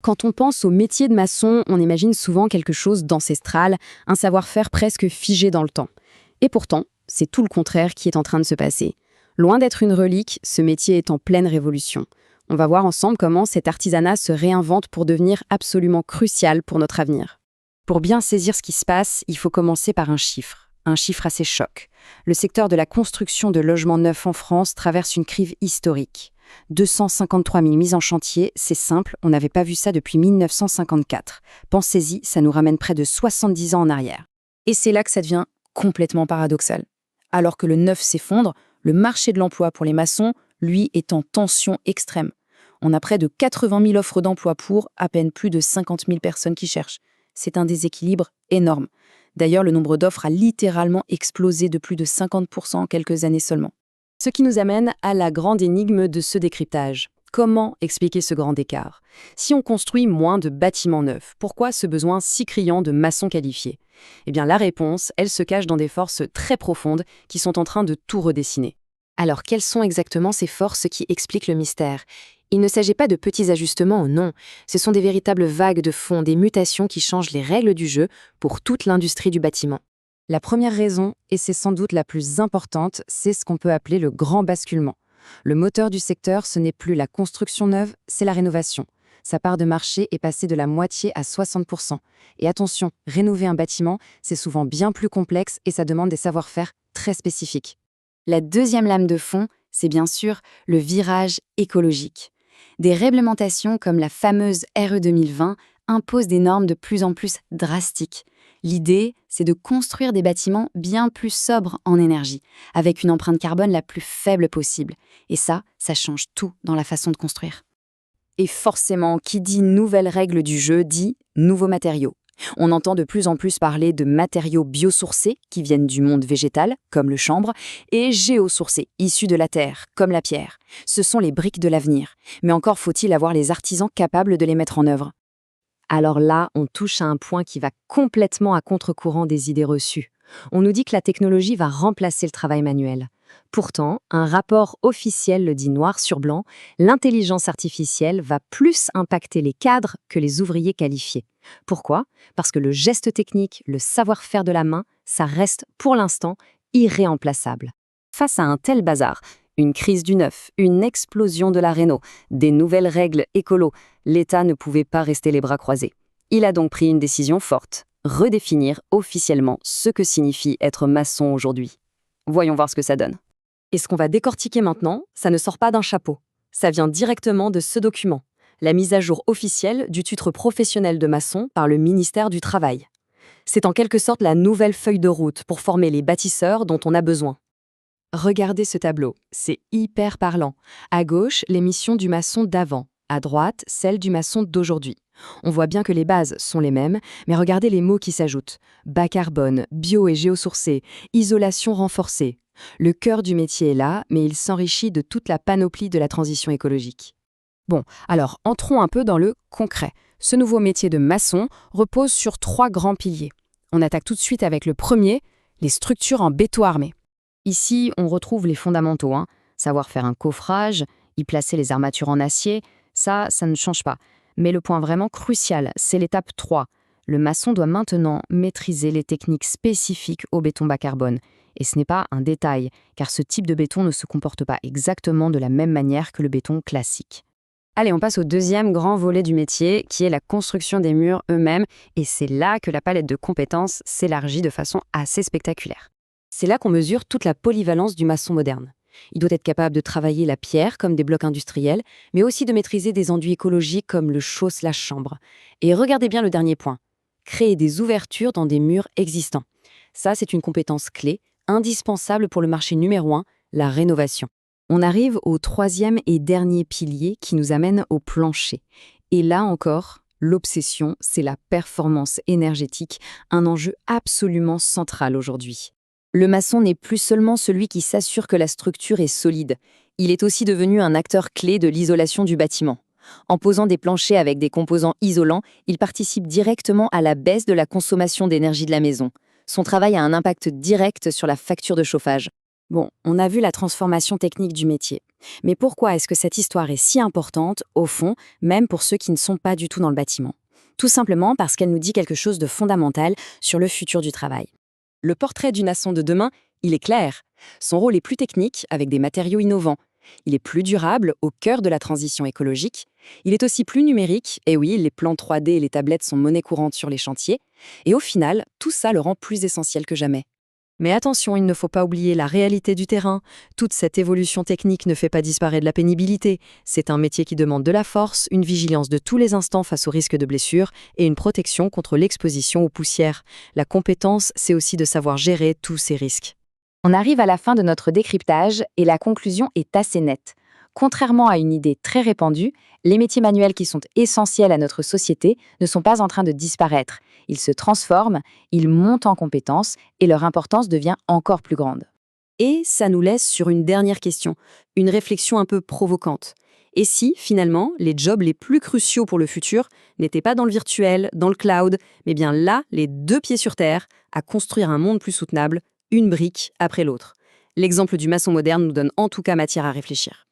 Quand on pense au métier de maçon, on imagine souvent quelque chose d'ancestral, un savoir-faire presque figé dans le temps. Et pourtant, c'est tout le contraire qui est en train de se passer. Loin d'être une relique, ce métier est en pleine révolution. On va voir ensemble comment cet artisanat se réinvente pour devenir absolument crucial pour notre avenir. Pour bien saisir ce qui se passe, il faut commencer par un chiffre assez choc. Le secteur de la construction de logements neufs en France traverse une crise historique. 253 000 mises en chantier, c'est simple, on n'avait pas vu ça depuis 1954. Pensez-y, ça nous ramène près de 70 ans en arrière. Et c'est là que ça devient complètement paradoxal. Alors que le neuf s'effondre, le marché de l'emploi pour les maçons, lui, est en tension extrême. On a près de 80 000 offres d'emploi pour à peine plus de 50 000 personnes qui cherchent. C'est un déséquilibre énorme. D'ailleurs, le nombre d'offres a littéralement explosé de plus de 50% en quelques années seulement. Ce qui nous amène à la grande énigme de ce décryptage. Comment expliquer ce grand écart? Si on construit moins de bâtiments neufs, pourquoi ce besoin si criant de maçons qualifiés? Eh bien, la réponse, elle se cache dans des forces très profondes qui sont en train de tout redessiner. Alors, quelles sont exactement ces forces qui expliquent le mystère? Il ne s'agit pas de petits ajustements, non. Ce sont des véritables vagues de fond, des mutations qui changent les règles du jeu pour toute l'industrie du bâtiment. La première raison, et c'est sans doute la plus importante, c'est ce qu'on peut appeler le grand basculement. Le moteur du secteur, ce n'est plus la construction neuve, c'est la rénovation. Sa part de marché est passée de la moitié à 60%. Et attention, rénover un bâtiment, c'est souvent bien plus complexe et ça demande des savoir-faire très spécifiques. La deuxième lame de fond, c'est bien sûr le virage écologique. Des réglementations comme la fameuse RE 2020 imposent des normes de plus en plus drastiques. L'idée, c'est de construire des bâtiments bien plus sobres en énergie, avec une empreinte carbone la plus faible possible. Et ça change tout dans la façon de construire. Et forcément, qui dit nouvelles règles du jeu dit nouveaux matériaux. On entend de plus en plus parler de matériaux biosourcés qui viennent du monde végétal, comme le chanvre, et géosourcés, issus de la terre, comme la pierre. Ce sont les briques de l'avenir. Mais encore faut-il avoir les artisans capables de les mettre en œuvre. Alors là, on touche à un point qui va complètement à contre-courant des idées reçues. On nous dit que la technologie va remplacer le travail manuel. Pourtant, un rapport officiel le dit noir sur blanc, l'intelligence artificielle va plus impacter les cadres que les ouvriers qualifiés. Pourquoi? Parce que le geste technique, le savoir-faire de la main, ça reste pour l'instant irréemplaçable. Face à un tel bazar, une crise du neuf, une explosion de la réno, des nouvelles règles écolo, l'État ne pouvait pas rester les bras croisés. Il a donc pris une décision forte, redéfinir officiellement ce que signifie être maçon aujourd'hui. Voyons voir ce que ça donne. Et ce qu'on va décortiquer maintenant, ça ne sort pas d'un chapeau. Ça vient directement de ce document, la mise à jour officielle du titre professionnel de maçon par le ministère du Travail. C'est en quelque sorte la nouvelle feuille de route pour former les bâtisseurs dont on a besoin. Regardez ce tableau, c'est hyper parlant. À gauche, les missions du maçon d'avant, à droite, celles du maçon d'aujourd'hui. On voit bien que les bases sont les mêmes, mais regardez les mots qui s'ajoutent. Bas carbone, bio et géosourcé, isolation renforcée. Le cœur du métier est là, mais il s'enrichit de toute la panoplie de la transition écologique. Bon, alors entrons un peu dans le concret. Ce nouveau métier de maçon repose sur 3 grands piliers. On attaque tout de suite avec le premier, les structures en béton armé. Ici, on retrouve les fondamentaux, savoir faire un coffrage, y placer les armatures en acier, ça ne change pas. Mais le point vraiment crucial, c'est l'étape 3. Le maçon doit maintenant maîtriser les techniques spécifiques au béton bas carbone. Et ce n'est pas un détail, car ce type de béton ne se comporte pas exactement de la même manière que le béton classique. Allez, on passe au deuxième grand volet du métier, qui est la construction des murs eux-mêmes, et c'est là que la palette de compétences s'élargit de façon assez spectaculaire. C'est là qu'on mesure toute la polyvalence du maçon moderne. Il doit être capable de travailler la pierre comme des blocs industriels, mais aussi de maîtriser des enduits écologiques comme le chausse-chambre. Et regardez bien le dernier point, créer des ouvertures dans des murs existants. Ça, c'est une compétence clé, indispensable pour le marché numéro 1, la rénovation. On arrive au troisième et dernier pilier qui nous amène au plancher. Et là encore, l'obsession, c'est la performance énergétique, un enjeu absolument central aujourd'hui. Le maçon n'est plus seulement celui qui s'assure que la structure est solide. Il est aussi devenu un acteur clé de l'isolation du bâtiment. En posant des planchers avec des composants isolants, il participe directement à la baisse de la consommation d'énergie de la maison. Son travail a un impact direct sur la facture de chauffage. Bon, on a vu la transformation technique du métier. Mais pourquoi est-ce que cette histoire est si importante, au fond, même pour ceux qui ne sont pas du tout dans le bâtiment? Tout simplement parce qu'elle nous dit quelque chose de fondamental sur le futur du travail. Le portrait du maçon de demain, il est clair. Son rôle est plus technique, avec des matériaux innovants. Il est plus durable, au cœur de la transition écologique. Il est aussi plus numérique, et oui, les plans 3D et les tablettes sont monnaie courante sur les chantiers. Et au final, tout ça le rend plus essentiel que jamais. Mais attention, il ne faut pas oublier la réalité du terrain. Toute cette évolution technique ne fait pas disparaître la pénibilité. C'est un métier qui demande de la force, une vigilance de tous les instants face au risque de blessure et une protection contre l'exposition aux poussières. La compétence, c'est aussi de savoir gérer tous ces risques. On arrive à la fin de notre décryptage et la conclusion est assez nette. Contrairement à une idée très répandue, les métiers manuels qui sont essentiels à notre société ne sont pas en train de disparaître. Ils se transforment, ils montent en compétences et leur importance devient encore plus grande. Et ça nous laisse sur une dernière question, une réflexion un peu provocante. Et si, finalement, les jobs les plus cruciaux pour le futur n'étaient pas dans le virtuel, dans le cloud, mais bien là, les deux pieds sur terre, à construire un monde plus soutenable, une brique après l'autre? L'exemple du maçon moderne nous donne en tout cas matière à réfléchir.